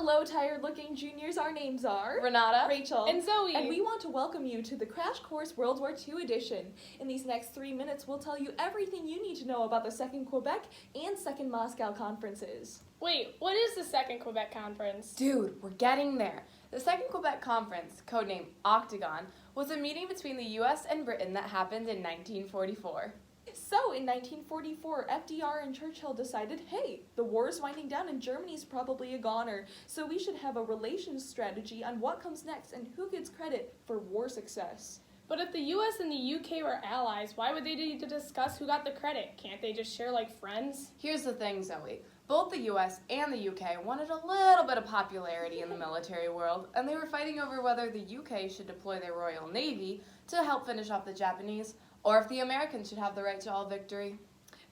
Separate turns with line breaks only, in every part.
Hello, tired-looking juniors. Our names are
Renata,
Rachel,
and Zoe.
And we want to welcome you to the Crash Course World War II edition. In these next 3 minutes, we'll tell you everything you need to know about the Second Quebec and Second Moscow conferences.
Wait, what is the Second Quebec Conference?
Dude, we're getting there. The Second Quebec Conference, codenamed Octagon, was a meeting between the U.S. and Britain that happened in 1944.
So, in 1944, FDR and Churchill decided, hey, the war is winding down and Germany's probably a goner, so we should have a relations strategy on what comes next and who gets credit for war success.
But if the US and the UK were allies, why would they need to discuss who got the credit? Can't they just share like friends?
Here's the thing, Zoe. Both the U.S. and the UK wanted a little bit of popularity in the military world, and they were fighting over whether the UK should deploy their Royal Navy to help finish off the Japanese, or if the Americans should have the right to all victory.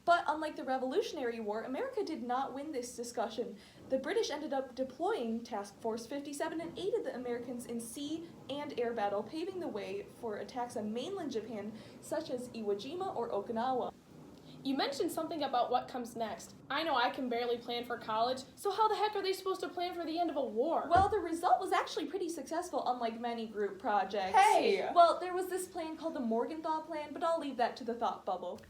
But unlike the Revolutionary War, America did not win this discussion. The British ended up deploying Task Force 57 and aided the Americans in sea and air battle, paving the way for attacks on mainland Japan, such as Iwo Jima or Okinawa.
You mentioned something about what comes next. I know I can barely plan for college, so how the heck are they supposed to plan for the end of a war?
Well, the result was actually pretty successful, unlike many group projects.
Hey!
Well, there was this plan called the Morgenthau Plan, but I'll leave that to the thought bubble.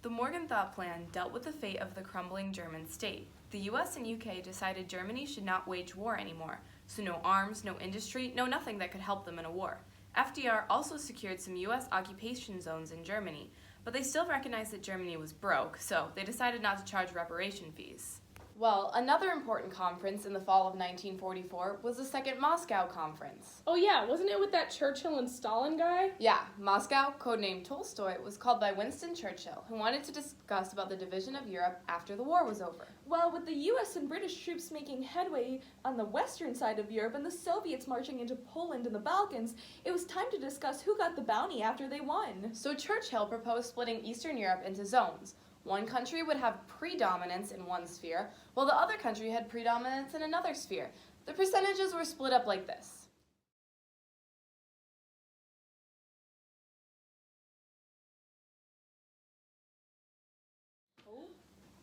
The Morgenthau Plan dealt with the fate of the crumbling German state. The US and UK decided Germany should not wage war anymore, so no arms, no industry, no nothing that could help them in a war. FDR also secured some US occupation zones in Germany, but they still recognized that Germany was broke, so they decided not to charge reparation fees. Well, another important conference in the fall of 1944 was the Second Moscow Conference.
Oh yeah, wasn't it with that Churchill and Stalin guy?
Yeah, Moscow, codenamed Tolstoy, was called by Winston Churchill, who wanted to discuss about the division of Europe after the war was over.
Well, with the US and British troops making headway on the western side of Europe and the Soviets marching into Poland and the Balkans, it was time to discuss who got the bounty after they won.
So Churchill proposed splitting Eastern Europe into zones. One country would have predominance in one sphere, while the other country had predominance in another sphere. The percentages were split up like this.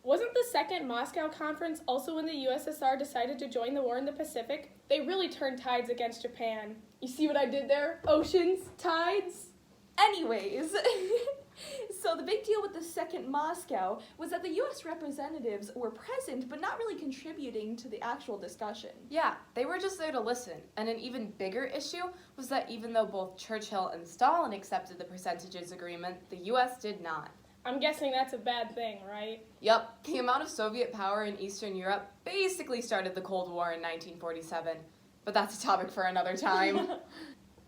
Wasn't the Second Moscow Conference also when the USSR decided to join the war in the Pacific? They really turned tides against Japan. You see what I did there? Oceans, tides.
Anyways, so the big deal with the Second Moscow was that the US representatives were present but not really contributing to the actual discussion.
Yeah, they were just there to listen. And an even bigger issue was that even though both Churchill and Stalin accepted the percentages agreement, the US did not.
I'm guessing that's a bad thing, right?
Yup, the amount of Soviet power in Eastern Europe basically started the Cold War in 1947. But that's a topic for another time.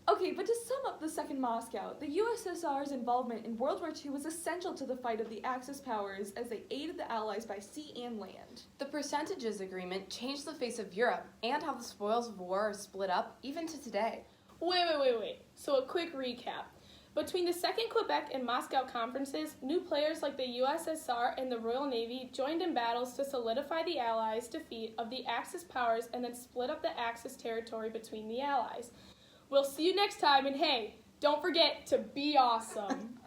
Okay, but to sum up the Second Moscow, the USSR's involvement in World War II was essential to the fight of the Axis powers as they aided the Allies by sea and land.
The percentages agreement changed the face of Europe and how the spoils of war are split up even to today.
Wait. So a quick recap. Between the Second Quebec and Moscow conferences, new players like the USSR and the Royal Navy joined in battles to solidify the Allies' defeat of the Axis powers and then split up the Axis territory between the Allies. We'll see you next time, and hey, don't forget to be awesome.